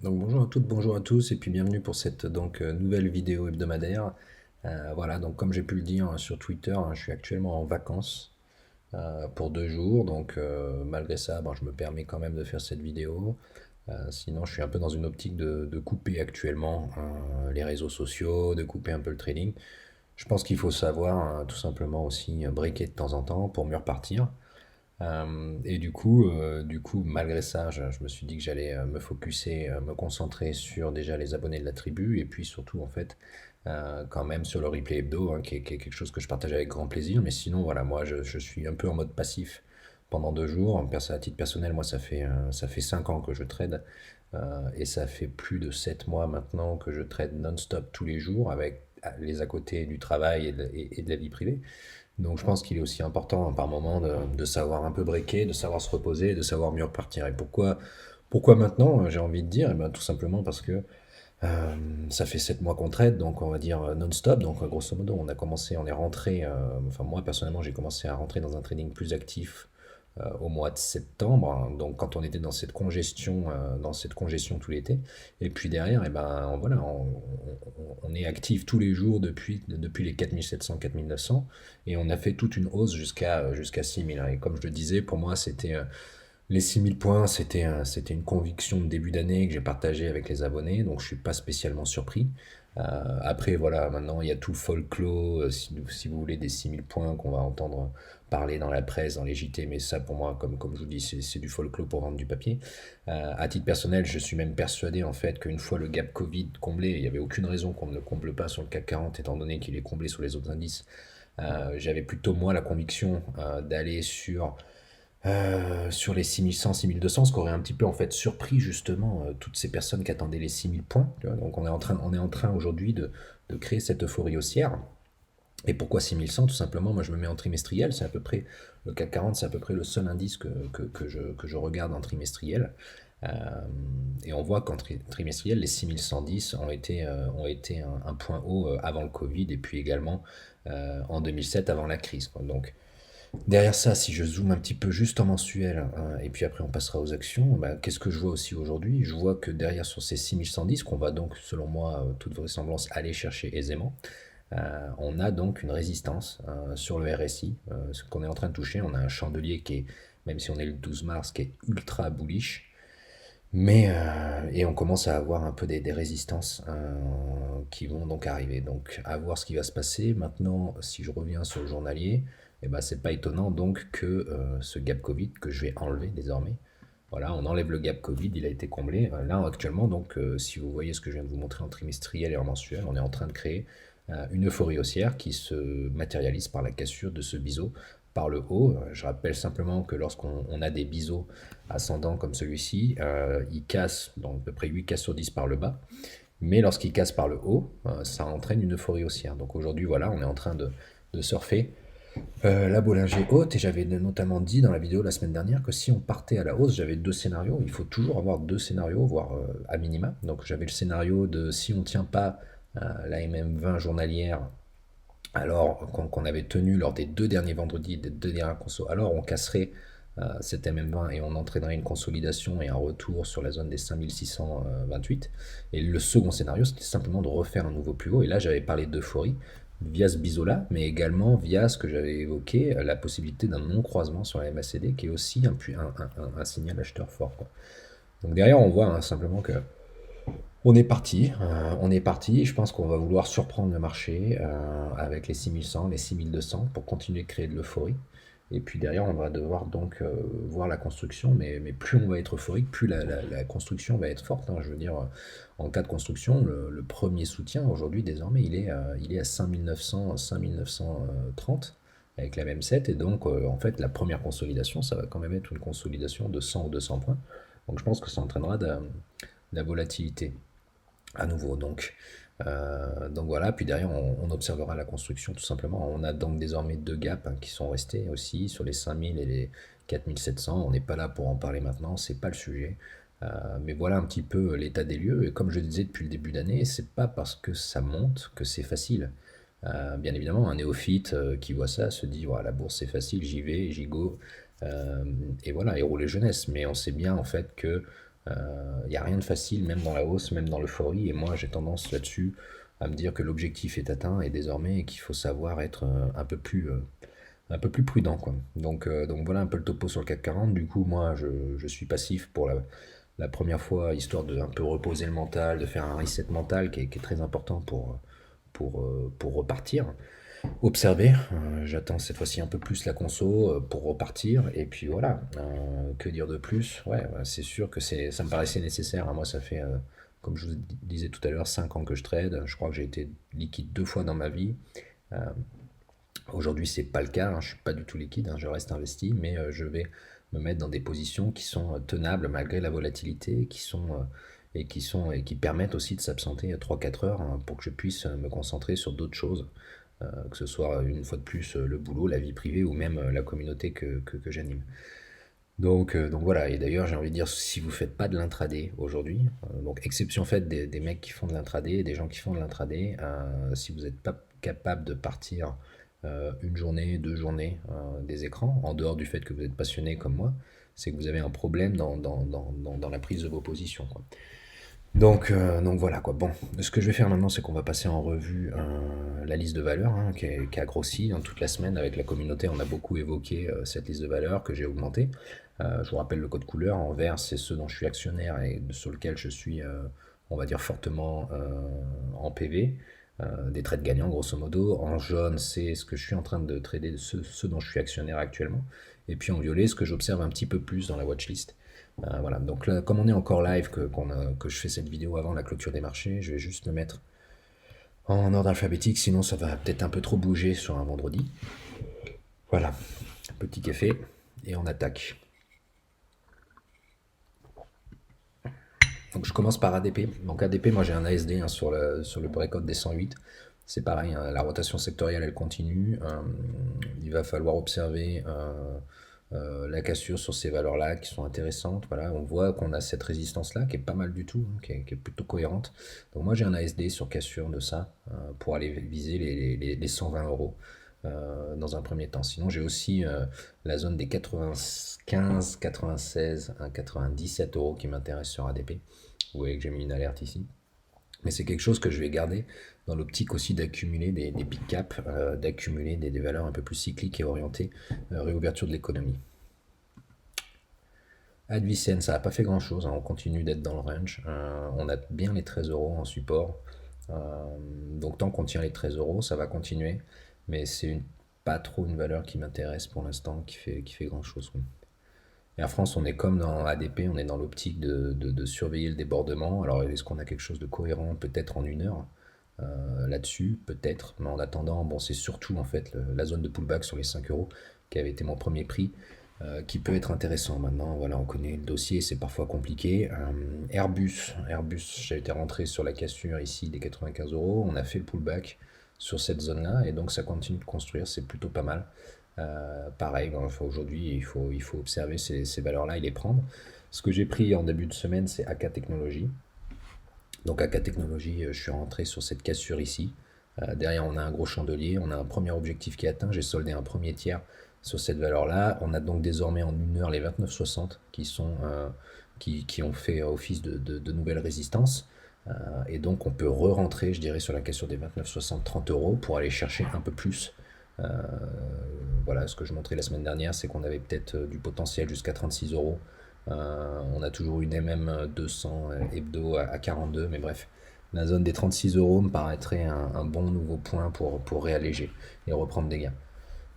Donc bonjour à toutes, bonjour à tous, et puis bienvenue pour cette nouvelle vidéo hebdomadaire. Voilà, donc comme j'ai pu le dire sur Twitter, hein, je suis actuellement en vacances pour 2 jours, donc malgré ça, bon, je me permets quand même de faire cette vidéo. Sinon, je suis un peu dans une optique de couper actuellement les réseaux sociaux, de couper un peu le trading. Je pense qu'il faut savoir tout simplement aussi breaker de temps en temps pour mieux repartir. Et du coup, malgré ça, je me suis dit que j'allais me focuser, me concentrer sur déjà les abonnés de la tribu, et puis surtout, en fait, quand même sur le replay hebdo, hein, qui est quelque chose que je partage avec grand plaisir. Mais sinon, voilà, moi, je suis un peu en mode passif pendant 2 jours. À titre personnel, moi, ça fait 5 ans que je trade, et ça fait plus de 7 mois maintenant que je trade non-stop tous les jours, avec les à côté du travail et de la vie privée. Donc je pense qu'il est aussi important par moment de savoir un peu breaker, de savoir se reposer, de savoir mieux repartir. Et pourquoi maintenant, j'ai envie de dire? Eh ben, tout simplement parce que euh, ça fait 7 mois qu'on trade, donc on va dire non-stop. Donc grosso modo, on est rentré, enfin moi personnellement, j'ai commencé à rentrer dans un trading plus actif au mois de septembre, hein, donc quand on était dans cette congestion tout l'été. Et puis derrière, eh ben, voilà, on est actif tous les jours depuis les 4700, 4900, et on a fait toute une hausse jusqu'à 6000, hein. Et comme je le disais, pour moi, les 6000 points, c'était une conviction de début d'année que j'ai partagée avec les abonnés, donc je suis pas spécialement surpris. Après, voilà, maintenant il y a tout le folklore, si vous voulez, des 6000 points qu'on va entendre parler dans la presse, dans les JT, mais ça pour moi, comme je vous dis, c'est du folklore pour vendre du papier. À titre personnel, je suis même persuadé en fait qu'une fois le gap Covid comblé, il n'y avait aucune raison qu'on ne le comble pas sur le CAC 40 étant donné qu'il est comblé sur les autres indices. J'avais plutôt moi la conviction d'aller sur les 6100, 6200, ce qui aurait un petit peu en fait surpris justement toutes ces personnes qui attendaient les 6000 points. Tu vois. Donc on est en train aujourd'hui de créer cette euphorie haussière. Et pourquoi 6100? Tout simplement, moi je me mets en trimestriel, c'est à peu près, le CAC 40, c'est à peu près le seul indice que je regarde en trimestriel. Euh, et on voit qu'en trimestriel, les 6110 ont été un point haut avant le Covid, et puis également en 2007 avant la crise, quoi. Donc derrière ça, si je zoome un petit peu juste en mensuel, et puis après on passera aux actions, bah, qu'est-ce que je vois aussi aujourd'hui? Je vois que derrière sur ces 6110, qu'on va donc, selon moi, toute vraisemblance, aller chercher aisément, on a donc une résistance sur le RSI, ce qu'on est en train de toucher. On a un chandelier qui est, même si on est le 12 mars, qui est ultra bullish, et on commence à avoir un peu des résistances qui vont donc arriver. Donc à voir ce qui va se passer. Maintenant, si je reviens sur le journalier, eh ben, c'est pas étonnant donc que ce gap Covid que je vais enlever désormais. Voilà, on enlève le gap Covid, il a été comblé. Là actuellement, donc si vous voyez ce que je viens de vous montrer en trimestriel et en mensuel, on est en train de créer une euphorie haussière qui se matérialise par la cassure de ce biseau par le haut. Je rappelle simplement que lorsqu'on a des biseaux ascendants comme celui-ci, il casse donc à peu près 8 casses sur 10 par le bas. Mais lorsqu'il casse par le haut, ça entraîne une euphorie haussière. Donc aujourd'hui, voilà, on est en train de surfer la Bollinger haute, et j'avais notamment dit dans la vidéo la semaine dernière que si on partait à la hausse, j'avais deux scénarios. Il faut toujours avoir deux scénarios, voire à minima. Donc j'avais le scénario de si on ne tient pas la MM20 journalière, alors qu'on avait tenu lors des deux derniers vendredis, des deux dernières consos, alors on casserait cette MM20 et on entraînerait une consolidation et un retour sur la zone des 5628. Et le second scénario, c'était simplement de refaire un nouveau plus haut. Et là, j'avais parlé d'euphorie via ce biseau-là, mais également via ce que j'avais évoqué, la possibilité d'un non-croisement sur la MACD, qui est aussi un signal acheteur fort, quoi. Donc derrière, on voit simplement que on est parti. Je pense qu'on va vouloir surprendre le marché avec les 6100, les 6200 pour continuer de créer de l'euphorie. Et puis derrière, on va devoir donc voir la construction, mais plus on va être euphorique, plus la construction va être forte, hein. Je veux dire, en cas de construction, le premier soutien aujourd'hui, désormais, il est à 5900, 5930 avec la même 7. Et donc, en fait, la première consolidation, ça va quand même être une consolidation de 100 ou 200 points. Donc, je pense que ça entraînera de la volatilité à nouveau. Donc voilà, puis derrière on observera la construction tout simplement. On a donc désormais deux gaps, hein, qui sont restés aussi sur les 5000 et les 4700. On n'est pas là pour en parler maintenant, c'est pas le sujet. Mais voilà un petit peu l'état des lieux. Et comme je le disais depuis le début d'année, c'est pas parce que ça monte que c'est facile. Bien évidemment, un néophyte qui voit ça se dit voilà, la bourse c'est facile, j'y vais, j'y go, et voilà, et rouler jeunesse. Mais on sait bien en fait que Il n'y a rien de facile, même dans la hausse, même dans l'euphorie. Et moi, j'ai tendance là-dessus à me dire que l'objectif est atteint et désormais et qu'il faut savoir être un peu plus prudent, quoi. Donc voilà un peu le topo sur le CAC 40. Du coup, moi, je suis passif pour la première fois, histoire de un peu reposer le mental, de faire un reset mental qui est très important pour repartir. Observer, j'attends cette fois-ci un peu plus la conso pour repartir. Et puis voilà, que dire de plus? Ouais, ouais, c'est sûr que ça me paraissait nécessaire, hein. Moi, ça fait, comme je vous disais tout à l'heure, 5 ans que je trade. Je crois que j'ai été liquide 2 fois dans ma vie. Euh, Aujourd'hui, c'est pas le cas, hein, je suis pas du tout liquide, hein, je reste investi, mais je vais me mettre dans des positions qui sont tenables malgré la volatilité, et qui permettent aussi de s'absenter 3 4 heures, hein, pour que je puisse me concentrer sur d'autres choses, que ce soit une fois de plus le boulot, la vie privée ou même la communauté que j'anime. Donc voilà, et d'ailleurs j'ai envie de dire, si vous faites pas de l'intraday aujourd'hui, donc exception faite des mecs qui font de l'intraday, des gens qui font de l'intraday, si vous n'êtes pas capable de partir une journée, 2 journées des écrans, en dehors du fait que vous êtes passionné comme moi, c'est que vous avez un problème dans la prise de vos positions, quoi. Donc voilà quoi. Bon, ce que je vais faire maintenant, c'est qu'on va passer en revue la liste de valeurs, hein, qui a grossi dans toute la semaine avec la communauté. On a beaucoup évoqué cette liste de valeurs que j'ai augmentée. Je vous rappelle le code couleur. En vert, c'est ceux dont je suis actionnaire et sur lequel je suis, on va dire, fortement en PV. Des trades gagnants, grosso modo. En jaune, c'est ce que je suis en train de trader, ceux dont je suis actionnaire actuellement. Et puis en violet, ce que j'observe un petit peu plus dans la watchlist. Voilà, donc là, comme on est encore live, que je fais cette vidéo avant la clôture des marchés, je vais juste me mettre en ordre alphabétique, sinon ça va peut-être un peu trop bouger sur un vendredi. Voilà, petit café, et on attaque. Donc je commence par ADP. Donc ADP, moi j'ai un ASD, hein, sur le breakout des 108. C'est pareil, hein, la rotation sectorielle elle continue. Il va falloir observer la cassure sur ces valeurs-là qui sont intéressantes. Voilà, on voit qu'on a cette résistance-là qui est pas mal du tout, hein, qui est plutôt cohérente. Donc moi j'ai un ASD sur cassure de ça pour aller viser les 120 euros dans un premier temps. Sinon j'ai aussi la zone des 95, 96, 97 euros qui m'intéresse sur ADP. Vous voyez que j'ai mis une alerte ici. Mais c'est quelque chose que je vais garder dans l'optique aussi d'accumuler des big caps, d'accumuler des valeurs un peu plus cycliques et orientées réouverture de l'économie. Advicen, ça n'a pas fait grand chose, hein, on continue d'être dans le range. On a bien les 13 euros en support. Euh, donc tant qu'on tient les 13 euros, ça va continuer. Mais pas trop une valeur qui m'intéresse pour l'instant, qui fait grand chose. Air France, on est comme dans ADP, on est dans l'optique de surveiller le débordement. Alors, est-ce qu'on a quelque chose de cohérent peut-être en 1 heure là-dessus? Peut-être. Mais en attendant, bon, c'est surtout en fait la zone de pullback sur les 5 euros qui avait été mon premier prix, qui peut être intéressant. Maintenant, voilà, on connaît le dossier, c'est parfois compliqué. Airbus, j'ai été rentré sur la cassure ici des 95 euros. On a fait le pullback sur cette zone-là et donc ça continue de construire, c'est plutôt pas mal. Pareil, ben, enfin, aujourd'hui, il faut observer ces valeurs-là et les prendre. Ce que j'ai pris en début de semaine, c'est AK Technologies. Donc AK Technologies, je suis rentré sur cette cassure ici. Derrière, on a un gros chandelier, on a un premier objectif qui est atteint. J'ai soldé un premier tiers sur cette valeur-là. On a donc désormais en 1 heure les 29,60 qui ont fait office de nouvelles résistances. Et donc on peut re-rentrer, je dirais, sur la cassure des 29,60, 30 euros pour aller chercher un peu plus. Euh, voilà, ce que je montrais la semaine dernière, c'est qu'on avait peut-être du potentiel jusqu'à 36 euros. On a toujours une MM 200 hebdo à 42, mais bref, la zone des 36 euros me paraîtrait un bon nouveau point pour réalléger et reprendre des gains.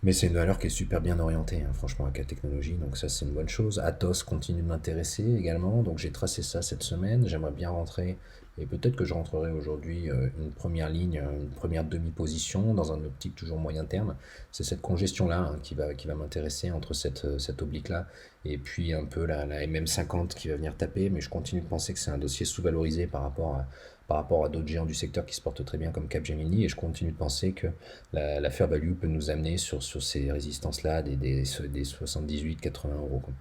Mais c'est une valeur qui est super bien orientée, hein, franchement, avec la technologie, donc ça c'est une bonne chose. Atos continue de m'intéresser également, donc j'ai tracé ça cette semaine, j'aimerais bien rentrer, et peut-être que je rentrerai aujourd'hui une première ligne, une première demi-position, dans un optique toujours moyen terme. C'est cette congestion-là, hein, qui va m'intéresser entre cette oblique-là, et puis un peu la MM50 qui va venir taper, mais je continue de penser que c'est un dossier sous-valorisé par rapport à d'autres géants du secteur qui se portent très bien comme Capgemini, et je continue de penser que la fair value peut nous amener sur ces résistances-là des 78-80 euros, quoi.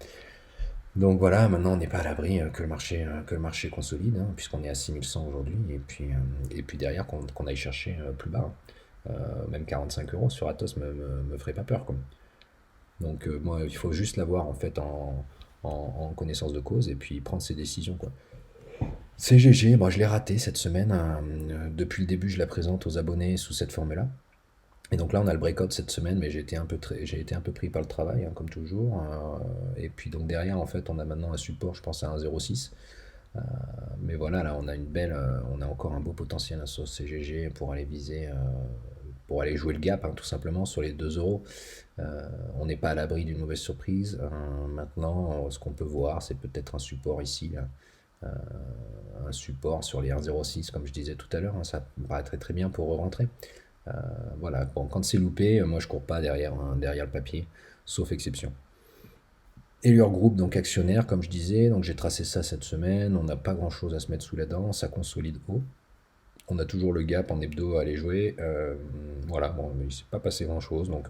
Donc voilà, maintenant on n'est pas à l'abri que le marché consolide, hein, puisqu'on est à 6100 aujourd'hui, et puis derrière qu'on aille chercher plus bas, hein. Même 45 euros sur Atos me ferait pas peur, quoi. Donc moi, il faut juste l'avoir en fait en connaissance de cause et puis prendre ses décisions, quoi. C'est GG, moi je l'ai raté cette semaine, hein. Depuis le début, je la présente aux abonnés sous cette forme-là. Et donc là, on a le breakout cette semaine, mais j'ai été un peu pris par le travail, hein, comme toujours. Et puis donc derrière, en fait, on a maintenant un support, je pense à 1,06. Euh, mais voilà, là, on a encore un beau potentiel hein, sur CGG pour aller viser, pour aller jouer le gap, hein, tout simplement sur les 2 euros. On n'est pas à l'abri d'une mauvaise surprise. Maintenant, ce qu'on peut voir, c'est peut-être un support ici, là. Un support sur les 1,06, comme je disais tout à l'heure, hein, ça me paraît très très bien pour rentrer. Euh, voilà, bon, quand c'est loupé, moi je cours pas derrière, hein, derrière le papier, sauf exception. Et leur groupe, donc actionnaire, comme je disais, donc j'ai tracé ça cette semaine, on n'a pas grand chose à se mettre sous la dent, ça consolide haut. On a toujours le gap en hebdo à aller jouer. Voilà, bon, mais il ne s'est pas passé grand chose, donc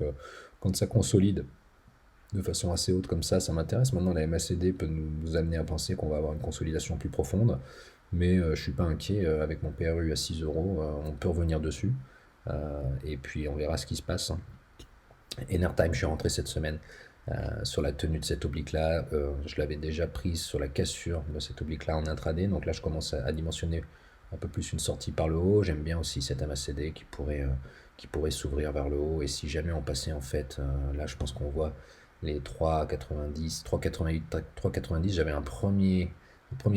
quand ça consolide de façon assez haute comme ça m'intéresse. Maintenant, la MACD peut nous amener à penser qu'on va avoir une consolidation plus profonde, mais je ne suis pas inquiet. Avec mon PRU à 6 euros, on peut revenir dessus. Et puis on verra ce qui se passe, hein. Enertime, je suis rentré cette semaine sur la tenue de cette oblique-là. Je l'avais déjà prise sur la cassure de cette oblique-là en intraday. Donc là, je commence à dimensionner un peu plus une sortie par le haut. J'aime bien aussi cette MACD qui pourrait s'ouvrir vers le haut. Et si jamais on passait en fait, là, je pense qu'on voit les 3,90, 3,88, 3,90. J'avais un premier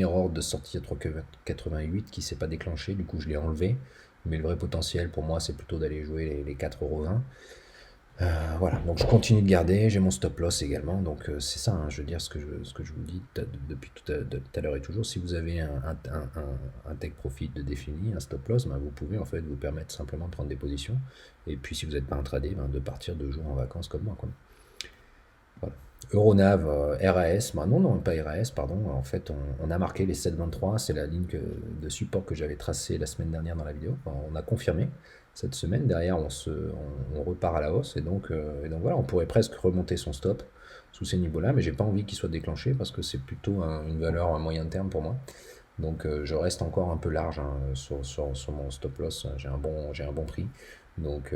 ordre de sortie à 3,88 qui ne s'est pas déclenché. Du coup, je l'ai enlevé. Mais le vrai potentiel pour moi, c'est plutôt d'aller jouer les 4,20 €. Voilà, donc je continue de garder, j'ai mon stop loss également, donc c'est ça, hein, je veux dire ce que je vous dis depuis tout à l'heure et toujours, si vous avez un take profit de défini, un stop loss, ben, vous pouvez en fait vous permettre simplement de prendre des positions, et puis si vous n'êtes pas intraday, ben, de partir 2 jours en vacances comme moi, quoi. Voilà. Euronav, RAS, bah non, non, pas RAS, pardon. En fait, on a marqué les 7,23, c'est la ligne de support que j'avais tracée la semaine dernière dans la vidéo. Enfin, on a confirmé cette semaine. Derrière, on repart à la hausse et donc voilà, on pourrait presque remonter son stop sous ces niveaux-là, mais j'ai pas envie qu'il soit déclenché parce que c'est plutôt une valeur à moyen terme pour moi. Donc je reste encore un peu large hein, sur mon stop loss. J'ai un bon prix. Donc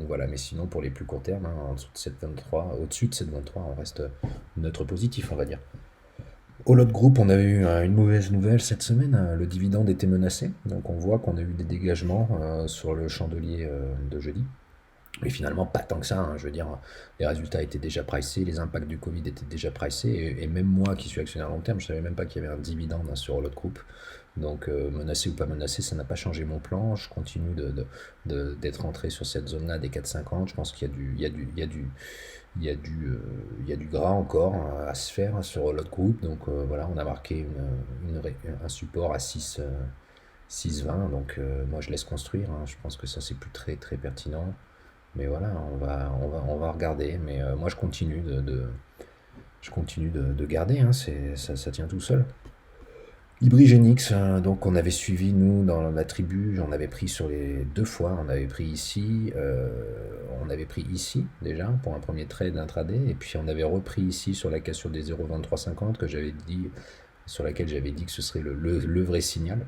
voilà, mais sinon pour les plus courts termes, hein, en dessous de 7,23, au-dessus de 7,23, on reste neutre positif, on va dire. Au lot groupe, on a eu une mauvaise nouvelle cette semaine, hein, le dividende était menacé. Donc on voit qu'on a eu des dégagements sur le chandelier de jeudi. Mais finalement, pas tant que ça, hein. Je veux dire, les résultats étaient déjà pricés, les impacts du Covid étaient déjà pricés, et même moi qui suis actionnaire long terme, je savais même pas qu'il y avait un dividende hein, sur l'autre groupe. Donc, menacé ou pas menacé, ça n'a pas changé mon plan. Je continue d'être rentré sur cette zone-là des 4,50. Je pense qu'il y a du, il y a du, il y a du, il y a du, il y a du gras encore hein, à se faire hein, sur l'autre groupe. Donc, voilà, on a marqué un support à 6,20. Donc, moi, je laisse construire, hein. Je pense que ça, c'est plus très, très pertinent. Mais voilà, on va regarder. Mais moi, je continue de garder, hein, ça tient tout seul. Hybrigenix, donc on avait suivi nous dans la tribu, j'en avais pris sur les 2 fois, on avait pris ici déjà pour un premier trade intraday, et puis on avait repris ici sur la cassure des 0,2350 que j'avais dit, sur laquelle j'avais dit que ce serait le vrai signal.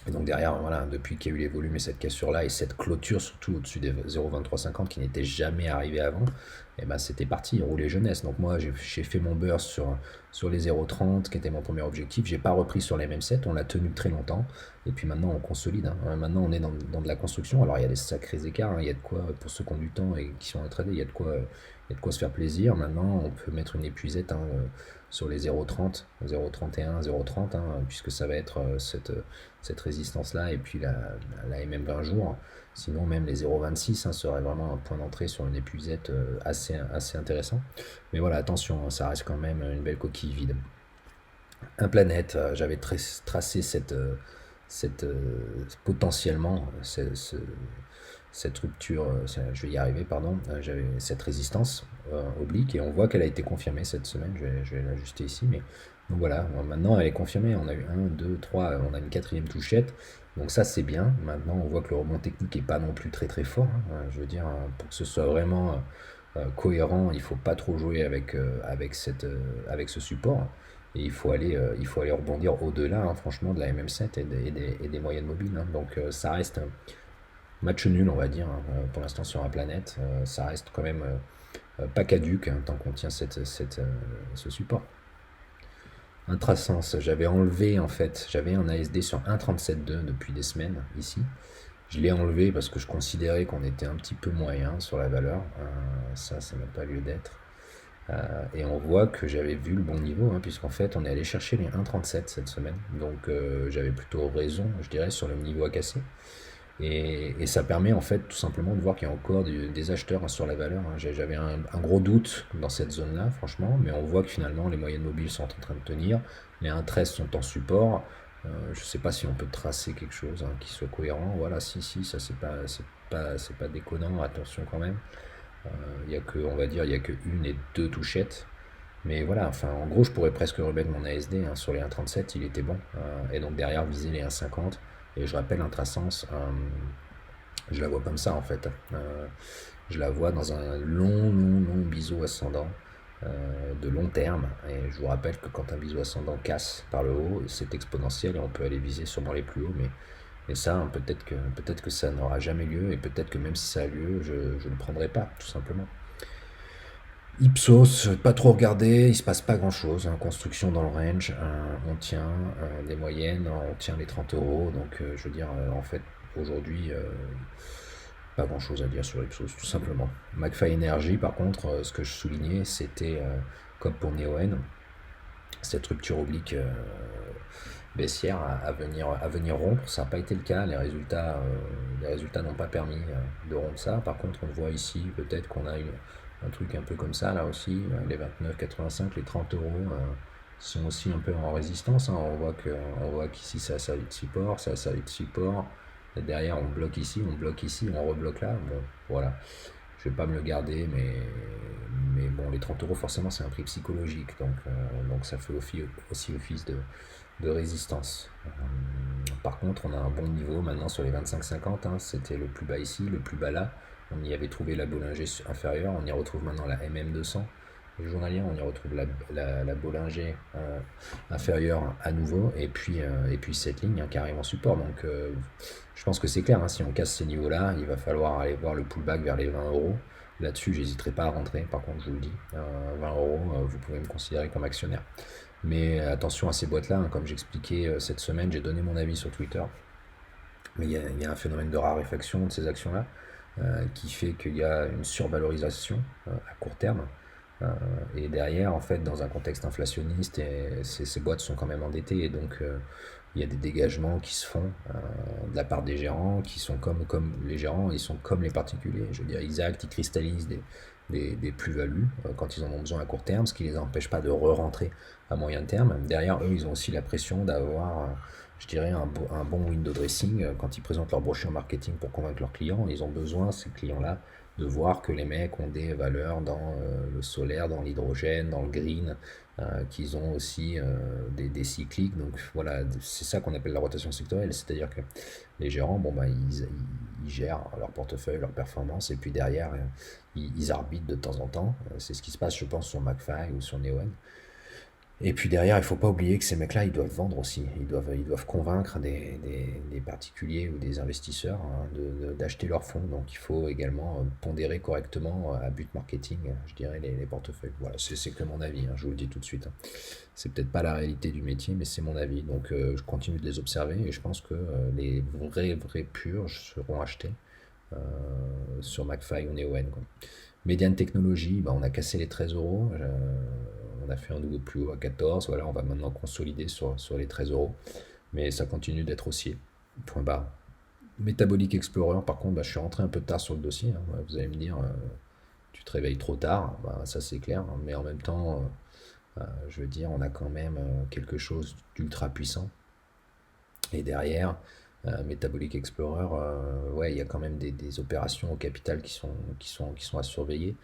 Et donc derrière, voilà, depuis qu'il y a eu les volumes et cette cassure-là, et cette clôture surtout au-dessus des 0,2350 qui n'était jamais arrivé avant, et ben c'était parti, rouler jeunesse. Donc moi j'ai fait mon burst sur les 0,30 qui était mon premier objectif. J'ai pas repris sur les mêmes 7, on l'a tenu très longtemps. Et puis maintenant on consolide, hein. Maintenant on est dans de la construction. Alors il y a des sacrés écarts, hein. Il y a de quoi, pour ceux qui ont du temps et qui sont intraday, il y a de quoi se faire plaisir. Maintenant on peut mettre une épuisette hein, sur les 0,30, 0,31, 0,30, hein, puisque ça va être cette résistance-là, et puis la MM 20 jours. Sinon, même les 0,26 hein, serait vraiment un point d'entrée sur une épuisette assez intéressant. Mais voilà, attention, hein, ça reste quand même une belle coquille vide. Un planète, j'avais tracé potentiellement cette rupture, je vais y arriver, pardon, j'avais cette résistance oblique, et on voit qu'elle a été confirmée cette semaine, je vais l'ajuster ici, mais donc voilà, maintenant elle est confirmée, on a eu 1, 2, 3, on a une quatrième touchette, donc ça c'est bien. Maintenant on voit que le rebond technique est pas non plus très très fort, hein. Je veux dire, pour que ce soit vraiment cohérent, il faut pas trop jouer avec ce support. Et il faut aller rebondir au-delà, hein, franchement, de la MM7 et des moyennes mobiles, hein. Donc ça reste un match nul, on va dire, hein, pour l'instant sur la planète. Ça reste quand même pas caduque hein, tant qu'on tient ce support. Intrasens, j'avais enlevé en fait, j'avais un ASD sur 1,37,2 depuis des semaines ici. Je l'ai enlevé parce que je considérais qu'on était un petit peu moyen sur la valeur. Ça n'a pas lieu d'être. Et on voit que j'avais vu le bon niveau, hein, puisqu'en fait on est allé chercher les 1,37 cette semaine. Donc j'avais plutôt raison, je dirais, sur le niveau à casser. Et ça permet en fait tout simplement de voir qu'il y a encore des acheteurs, hein, sur la valeur, hein. J'avais un gros doute dans cette zone-là, franchement, mais on voit que finalement les moyennes mobiles sont en train de tenir, les 1,13 sont en support. Je ne sais pas si on peut tracer quelque chose, hein, qui soit cohérent. Voilà, si, ça c'est pas déconnant, attention quand même. Il y a que, on va dire, il y a que une et deux touchettes. Mais voilà, enfin, en gros, je pourrais presque remettre mon ASD, hein, sur les 1,37, il était bon. Et donc derrière, viser les 1,50. Et je rappelle, Intrasens, je la vois comme ça en fait. Je la vois dans un long biseau ascendant, de long terme. Et je vous rappelle que quand un biseau ascendant casse par le haut, c'est exponentiel et on peut aller viser sûrement les plus hauts. Mais ça, hein, peut-être que ça n'aura jamais lieu et peut-être que même si ça a lieu, je ne le prendrai pas, tout simplement. Ipsos, pas trop regardé, il se passe pas grand chose, hein. Construction dans le range, on tient, des moyennes, on tient les 30 euros. Donc je veux dire, en fait, aujourd'hui, pas grand chose à dire sur Ipsos, tout simplement. McFly Energy, par contre, ce que je soulignais, c'était, comme pour Neoen, cette rupture oblique, baissière à venir rompre. Ça n'a pas été le cas, les résultats n'ont pas permis, de rompre ça. Par contre, on voit ici peut-être qu'on a un truc un peu comme ça là aussi, les 29,85, les 30 euros, sont aussi un peu en résistance, hein. On voit qu'ici ça a servi de support, ça a servi de support. Et derrière on bloque ici, on rebloque là. Bon, voilà. Je vais pas me le garder, mais bon, les 30 euros, forcément, c'est un prix psychologique. Donc ça fait aussi office de résistance. Par contre, on a un bon niveau maintenant sur les 25,50, hein. C'était le plus bas ici, le plus bas là. On y avait trouvé la Bollinger inférieure, on y retrouve maintenant la MM200. Le journalier, on y retrouve la Bollinger, inférieure à nouveau, et puis cette ligne, hein, carrément support. Donc je pense que c'est clair, hein, si on casse ces niveaux-là, il va falloir aller voir le pullback vers les 20 euros. Là-dessus, j'hésiterai pas à rentrer, par contre, je vous le dis, 20 euros, vous pouvez me considérer comme actionnaire. Mais attention à ces boîtes-là, hein, comme j'expliquais, cette semaine, j'ai donné mon avis sur Twitter. Mais il y a un phénomène de raréfaction de ces actions-là, qui fait qu'il y a une survalorisation, à court terme. Euh, et derrière, en fait, dans un contexte inflationniste, et ces boîtes sont quand même endettées, et donc il y a des dégagements qui se font, de la part des gérants, qui sont comme les gérants, ils sont comme les particuliers. Je veux dire, ils actent, ils cristallisent des plus-values, quand ils en ont besoin à court terme, ce qui ne les empêche pas de re-rentrer à moyen terme. Derrière, eux, ils ont aussi la pression d'avoir, je dirais, un bon window dressing, quand ils présentent leur brochure marketing pour convaincre leurs clients. Ils ont besoin, ces clients-là, de voir que les mecs ont des valeurs dans, le solaire, dans l'hydrogène, dans le green, qu'ils ont aussi, des cycliques. Donc voilà, c'est ça qu'on appelle la rotation sectorielle. C'est-à-dire que les gérants, bon, bah, ils gèrent leur portefeuille, leur performance, et puis derrière, ils arbitrent de temps en temps. C'est ce qui se passe, je pense, sur McFly ou sur Neoen. Et puis derrière, il faut pas oublier que ces mecs-là, ils doivent vendre aussi. Ils doivent convaincre des particuliers ou des investisseurs, hein, d'acheter leurs fonds. Donc il faut également, pondérer correctement, à but marketing, je dirais, les portefeuilles. Voilà, c'est que mon avis, hein, je vous le dis tout de suite, hein. C'est peut-être pas la réalité du métier, mais c'est mon avis. Donc je continue de les observer et je pense que, les vrais purges seront achetés, euh, sur McFly ou Neoen, quoi. Mediane Technologie, bah, on a cassé les 13 euros. On a fait un nouveau plus haut à 14. Voilà, on va maintenant consolider sur les 13 euros. Mais ça continue d'être haussier. Point barre. Metabolic Explorer, par contre, bah, je suis rentré un peu tard sur le dossier, hein. Vous allez me dire, tu te réveilles trop tard. Bah, ça, c'est clair, hein. Mais en même temps, je veux dire, on a quand même, quelque chose d'ultra puissant. Et derrière, Metabolic Explorer, ouais, il y a quand même des opérations au capital qui sont à surveiller.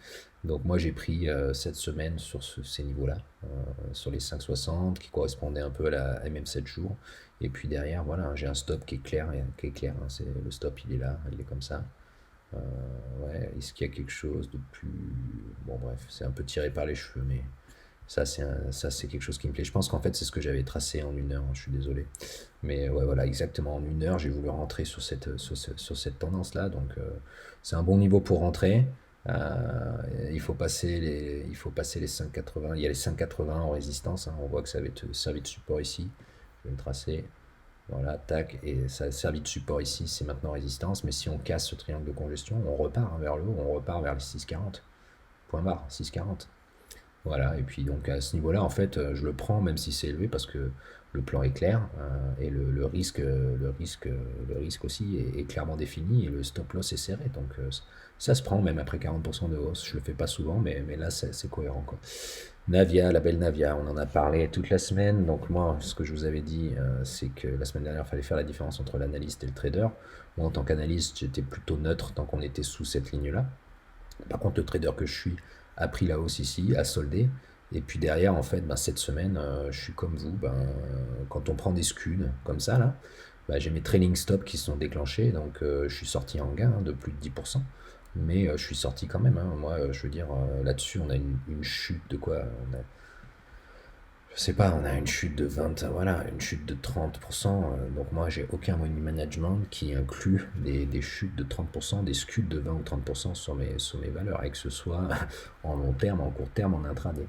Donc moi j'ai pris, cette semaine sur ces niveaux-là, sur les 5,60 qui correspondaient un peu à la MM7 jours. Et puis derrière, voilà, j'ai un stop qui est clair, hein. Le stop, il est là, il est comme ça. Euh, ouais, est-ce qu'il y a quelque chose de plus... Bon bref, c'est un peu tiré par les cheveux, mais ça c'est quelque chose qui me plaît. Je pense qu'en fait c'est ce que j'avais tracé en 1 heure, hein, je suis désolé. Mais ouais, voilà, exactement en 1 heure, j'ai voulu rentrer sur cette tendance-là. Donc c'est un bon niveau pour rentrer. Il faut passer les 5,80. Il y a les 5,80 en résistance, hein. On voit que ça va être servi de support ici. Je vais le tracer. Voilà, tac. Et ça a servi de support ici, c'est maintenant résistance. Mais si on casse ce triangle de congestion, on repart, hein, vers le haut, on repart vers les 6,40. Point barre, 6,40. Voilà, et puis donc à ce niveau-là, en fait, je le prends même si c'est élevé parce que le plan est clair, et le risque aussi est clairement défini et le stop loss est serré. Donc ça se prend même après 40% de hausse. Je le fais pas souvent, mais là c'est cohérent, quoi. Navia, la belle Navia, on en a parlé toute la semaine. Donc moi, ce que je vous avais dit, c'est que la semaine dernière, il fallait faire la différence entre l'analyste et le trader. Moi, en tant qu'analyste, j'étais plutôt neutre tant qu'on était sous cette ligne-là. Par contre, le trader que je suis a pris la hausse ici, a soldé. Et puis derrière, en fait, ben, cette semaine, je suis comme vous. Ben, quand on prend des scuds comme ça, là, ben, j'ai mes trailing stops qui se sont déclenchés. Donc je suis sorti en gain, hein, de plus de 10%. Mais je suis sorti quand même, hein. Moi, je veux dire, là-dessus, on a une chute de quoi? Je sais pas, on a une chute de 20, voilà, une chute de 30%. Donc moi, j'ai aucun money management qui inclut des chutes de 30%, des scuds de 20 ou 30% sur mes valeurs, et que ce soit en long terme, en court terme, en intraday.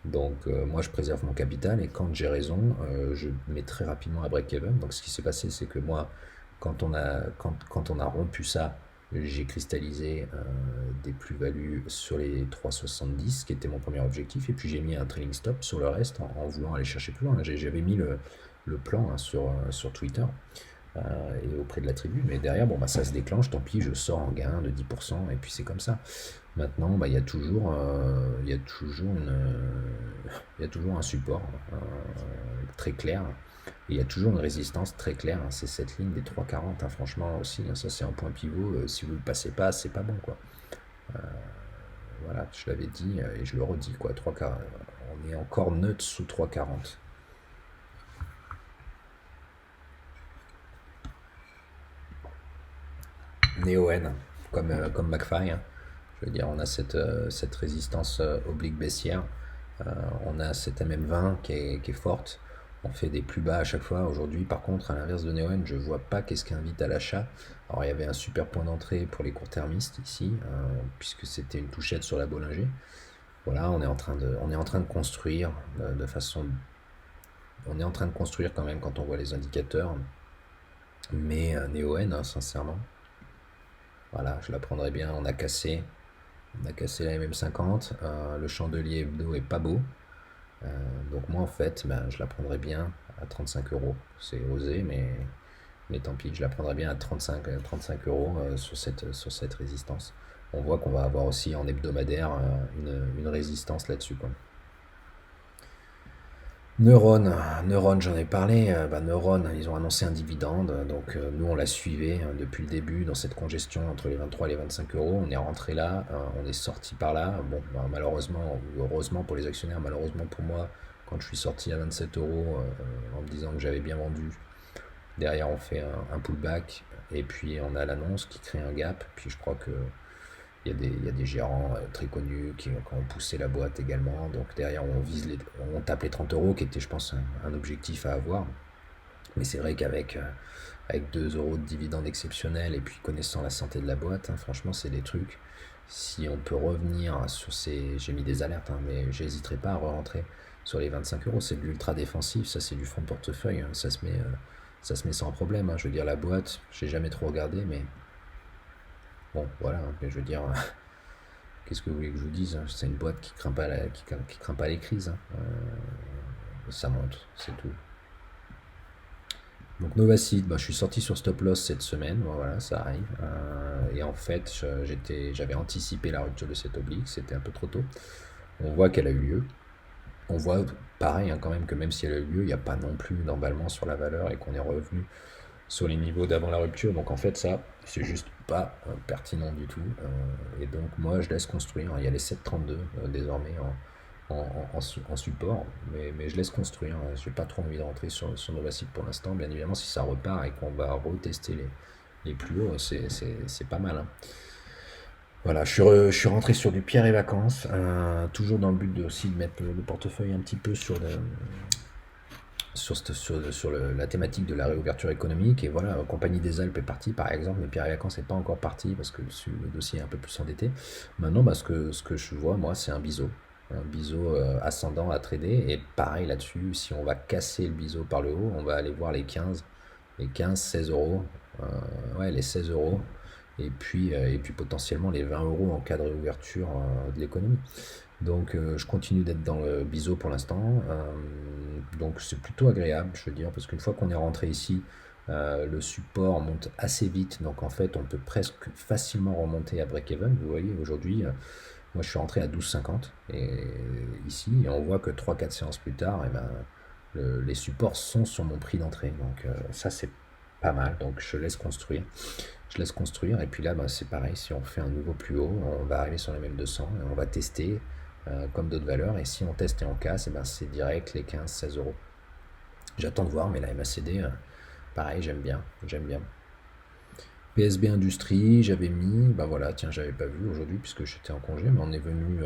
Donc moi, je préserve mon capital et quand j'ai raison, je mets très rapidement à break-even. Donc ce qui s'est passé, c'est que moi, quand on a rompu ça, j'ai cristallisé des plus-values sur les 3,70, qui était mon premier objectif, et puis j'ai mis un trailing stop sur le reste en voulant aller chercher plus loin. J'avais mis le plan, hein, sur Twitter, et auprès de la tribu, mais derrière, bon, bah, ça se déclenche, tant pis, je sors en gain de 10%, et puis c'est comme ça. Maintenant, bah, il y a toujours un support très clair. Et il y a toujours une résistance très claire, hein. C'est cette ligne des 3,40, hein, franchement aussi, hein, ça c'est un point pivot. Si vous ne le passez pas, c'est pas bon, quoi. Voilà, je l'avais dit, et je le redis, quoi. 3,40, on est encore neutre sous 3,40. Neoen, comme McFly, hein. Je veux dire, on a cette résistance oblique baissière. On a cette MM20 qui est forte. On fait des plus bas à chaque fois. Aujourd'hui, par contre, à l'inverse de Neoen, je vois pas qu'est-ce qui invite à l'achat. Alors, il y avait un super point d'entrée pour les court-termistes ici, puisque c'était une touchette sur la Bollinger. Voilà, on est en train de construire de façon. On est en train de construire quand même quand on voit les indicateurs. Mais Neoen, hein, sincèrement, voilà, je la prendrais bien. On a cassé la MM50. Le chandelier hebdo est pas beau. Donc moi en fait, ben, je la prendrais bien à 35 euros. C'est osé, mais tant pis, je la prendrais bien à 35 euros sur cette résistance. On voit qu'on va avoir aussi en hebdomadaire une résistance là-dessus, quoi. Neuron, j'en ai parlé. Bah, Neuron, ils ont annoncé un dividende, donc nous on l'a suivi, depuis le début dans cette congestion entre les 23 et les 25 euros. On est rentré là, on est sorti par là. Bon, bah, malheureusement ou heureusement pour les actionnaires, malheureusement pour moi, quand je suis sorti à 27 euros en me disant que j'avais bien vendu, derrière on fait un pullback et puis on a l'annonce qui crée un gap. Puis je crois que il y a des gérants très connus qui ont poussé la boîte également. Donc derrière, on tape les 30 euros, qui était, je pense, un objectif à avoir. Mais c'est vrai avec 2 euros de dividende exceptionnel et puis connaissant la santé de la boîte, hein, franchement, c'est des trucs. Si on peut revenir sur ces. J'ai mis des alertes, hein, mais j'hésiterai pas à re-rentrer sur les 25 euros. C'est de l'ultra défensif, ça c'est du fonds de portefeuille, hein, ça se met sans problème, hein. Je veux dire, la boîte, j'ai jamais trop regardé, mais bon, voilà, hein. Mais je veux dire, qu'est-ce que vous voulez que je vous dise, hein. C'est une boîte qui craint pas, qui craint pas les crises, hein. Ça monte, c'est tout. Donc Novacid, bah, je suis sorti sur stop loss cette semaine, bon, voilà, ça arrive. Et en fait, j'avais anticipé la rupture de cette oblique, c'était un peu trop tôt. On voit qu'elle a eu lieu. On voit pareil, hein, quand même, que même si elle a eu lieu, il n'y a pas non plus d'emballement sur la valeur et qu'on est revenu sur les niveaux d'avant la rupture. Donc en fait, ça, c'est juste pas pertinent du tout. Et donc moi, je laisse construire. Il y a les 7,32 désormais en support, mais je laisse construire. J'ai pas trop envie de rentrer sur Novacid pour l'instant. Bien évidemment, si ça repart et qu'on va retester les plus hauts, c'est pas mal, hein. Voilà, je suis rentré sur du Pierre et Vacances, toujours dans le but aussi de mettre le portefeuille un petit peu la thématique de la réouverture économique. Et voilà, Compagnie des Alpes est partie par exemple, mais Pierre et Vacances n'est pas encore parti parce que le dossier est un peu plus endetté. Maintenant, bah, ce que je vois, moi, c'est un biseau ascendant à trader. Et pareil là-dessus, si on va casser le biseau par le haut, on va aller voir les 15 16 euros, ouais, les 16 euros. Et puis potentiellement les 20 euros en cas de réouverture de l'économie. Donc je continue d'être dans le biseau pour l'instant. Donc c'est plutôt agréable, je veux dire, parce qu'une fois qu'on est rentré ici, le support monte assez vite. Donc en fait, on peut presque facilement remonter à break-even. Vous voyez, aujourd'hui, moi je suis rentré à 12,50 et ici, et on voit que 3 4 séances plus tard, eh ben, les supports sont sur mon prix d'entrée. Donc ça, c'est pas mal. Donc je laisse construire. Je laisse construire et puis là, bah, c'est pareil, si on fait un nouveau plus haut, on va arriver sur les mêmes 200 et on va tester comme d'autres valeurs. Et si on teste et on casse, et ben, c'est direct les 15 16 euros. J'attends de voir, mais la MACD, pareil, j'aime bien. J'aime bien. PSB Industrie, j'avais mis, bah voilà, tiens, j'avais pas vu aujourd'hui puisque j'étais en congé, mais on est venu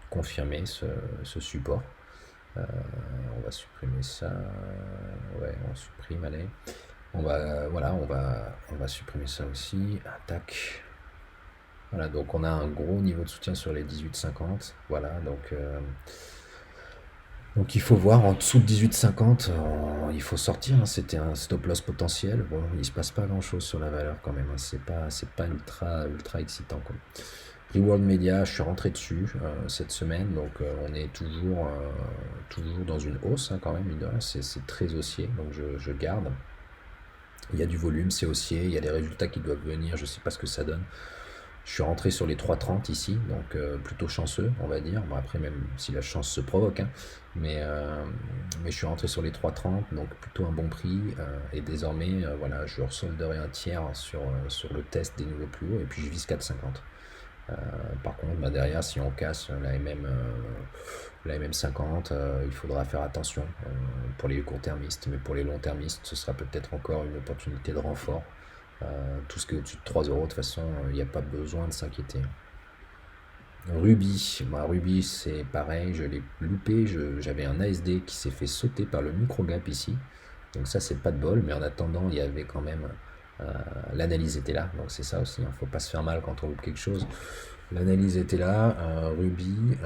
confirmer ce support. Euh, on va supprimer ça. Ouais, on supprime, allez. On va supprimer ça aussi. Attaque. Voilà, donc on a un gros niveau de soutien sur les 18,50. Voilà, donc il faut voir en dessous de 18,50, il faut sortir, hein. C'était un stop loss potentiel. Bon, il se passe pas grand chose sur la valeur quand même, hein. C'est pas ultra, ultra excitant, quoi. Reward Media, je suis rentré dessus cette semaine, donc on est toujours dans une hausse, hein, quand même, c'est très haussier, donc je garde. Il y a du volume, c'est haussier, il y a des résultats qui doivent venir, je sais pas ce que ça donne. Je suis rentré sur les 3,30 ici, donc plutôt chanceux, on va dire. Bon, après, même si la chance se provoque, hein, mais je suis rentré sur les 3,30, donc plutôt un bon prix. Et désormais, voilà, je resolderai un tiers sur le test des nouveaux plus hauts, et puis je vise 4,50. Euh, Par contre, bah, derrière, si on casse la MM50, il faudra faire attention pour les court-termistes, mais pour les long-termistes, ce sera peut-être encore une opportunité de renfort. Tout ce qui est au-dessus de 3 euros, de toute façon, il n'y a pas besoin de s'inquiéter. Ruby, bah, Ruby c'est pareil, je l'ai loupé, j'avais un ASD qui s'est fait sauter par le microgap ici, donc ça c'est pas de bol, mais en attendant il y avait quand même, euh, l'analyse était là, donc c'est ça aussi, il ne faut pas se faire mal quand on loupe quelque chose. L'analyse était là, Ruby,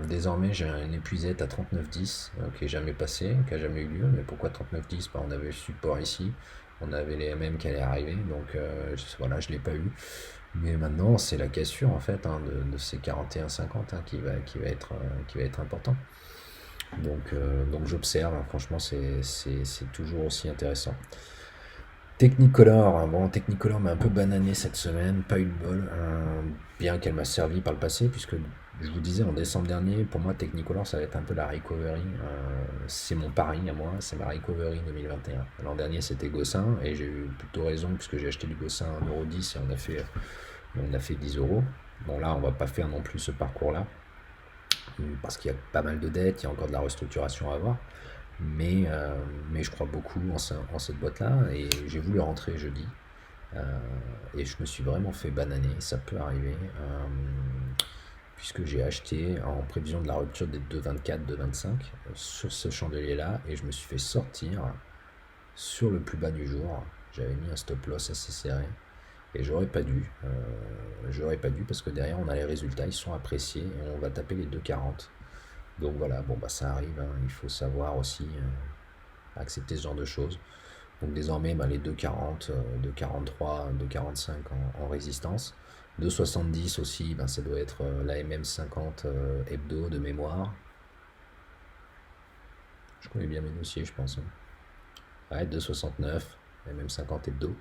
désormais j'ai une épuisette à 39,10 qui est jamais passé, qui a jamais eu lieu, mais pourquoi 39,10? Bah, on avait le support ici, on avait les MM qui allaient arriver, donc voilà, je ne l'ai pas eu. Mais maintenant, c'est la cassure en fait, hein, de ces 41,50, hein, qui va être important. Donc j'observe, hein, franchement, c'est toujours aussi intéressant. Technicolor, hein, bon, Technicolor m'a un peu banané cette semaine, pas eu de bol, bien qu'elle m'a servi par le passé, puisque je vous disais en décembre dernier, pour moi Technicolor ça va être un peu la recovery, c'est mon pari à moi, c'est ma recovery 2021. L'an dernier c'était Gossin, et j'ai eu plutôt raison, puisque j'ai acheté du Gossin à 1,10 € et on a fait 10 euros. Bon là on va pas faire non plus ce parcours-là, parce qu'il y a pas mal de dettes, il y a encore de la restructuration à avoir. Mais je crois beaucoup en cette boîte-là et j'ai voulu rentrer jeudi. Euh, et je me suis vraiment fait bananer, ça peut arriver, puisque j'ai acheté en prévision de la rupture des 2,24, 2,25 sur ce chandelier-là et je me suis fait sortir sur le plus bas du jour. J'avais mis un stop loss assez serré et j'aurais pas dû parce que derrière on a les résultats, ils sont appréciés et on va taper les 2,40. Donc voilà, bon bah ça arrive, hein, il faut savoir aussi accepter ce genre de choses. Donc désormais, bah, les 2,40, 2,43, 2,45 en résistance. 2,70 aussi, ben, ça doit être la MM50 hebdo de mémoire. Je connais bien mes dossiers, je pense, hein. Ouais, 2,69, MM50 hebdo.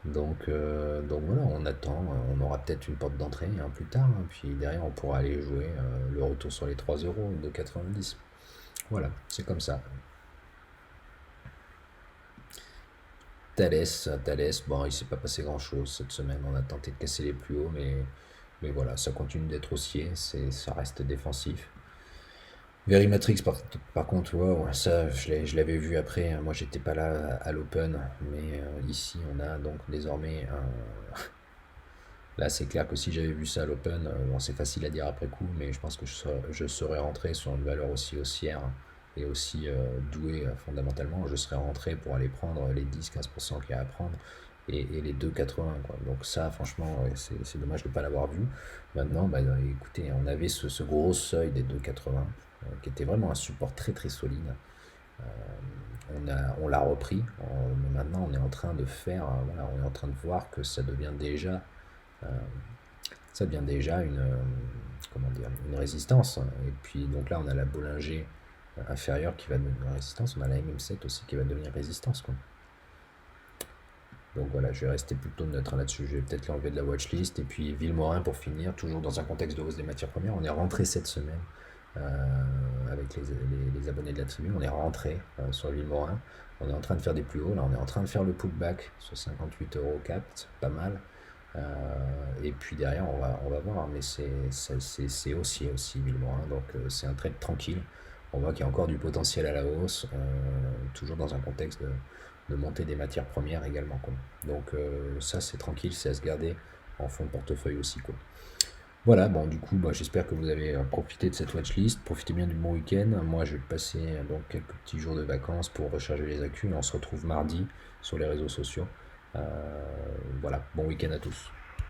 Donc voilà, on attend, on aura peut-être une porte d'entrée, hein, plus tard, hein, puis derrière on pourra aller jouer le retour sur les 3 euros de 90. Voilà, c'est comme ça. Thales, bon, il s'est pas passé grand-chose cette semaine. On a tenté de casser les plus hauts, mais voilà, ça continue d'être haussier, ça reste défensif. Verimatrix, par contre, wow, ça, je l'avais vu après, hein. Moi, j'étais pas là à l'Open, mais ici, on a donc désormais Là, c'est clair que si j'avais vu ça à l'Open, bon, c'est facile à dire après coup, mais je pense que je serais rentré sur une valeur aussi haussière et aussi doué fondamentalement, je serais rentré pour aller prendre les 10-15% qu'il y a à prendre et les 2,80 quoi. Donc ça, franchement, ouais, c'est dommage de ne pas l'avoir vu. Maintenant, bah, écoutez, on avait ce gros seuil des 2,80 qui était vraiment un support très très solide. Euh, on l'a repris, mais maintenant on est en train de faire, voilà, on est en train de voir que euh, ça devient déjà comment dire, une résistance. Et puis donc là on a la Bollinger inférieure qui va devenir résistance, on a la MM7 aussi qui va devenir résistance, quoi. Donc voilà, je vais rester plutôt neutre là-dessus. Je vais peut-être l'enlever de la watchlist. Et puis Villemorin pour finir, toujours dans un contexte de hausse des matières premières. On est rentré cette semaine avec les abonnés de la tribu. On est rentré sur Villemorin. On est en train de faire des plus hauts. Là, on est en train de faire le pullback sur 58 euros cap. C'est pas mal. Et puis derrière, on va voir. Mais c'est haussier aussi Villemorin. Donc c'est un trade tranquille. On voit qu'il y a encore du potentiel à la hausse. Toujours dans un contexte de montée des matières premières également, quoi. Donc ça c'est tranquille, c'est à se garder en fond de portefeuille aussi, quoi. Voilà, bon du coup bah, j'espère que vous avez profité de cette watchlist, profitez bien du bon week-end. Moi je vais passer donc quelques petits jours de vacances pour recharger les accus. On se retrouve mardi sur les réseaux sociaux. Euh, voilà, bon week-end à tous.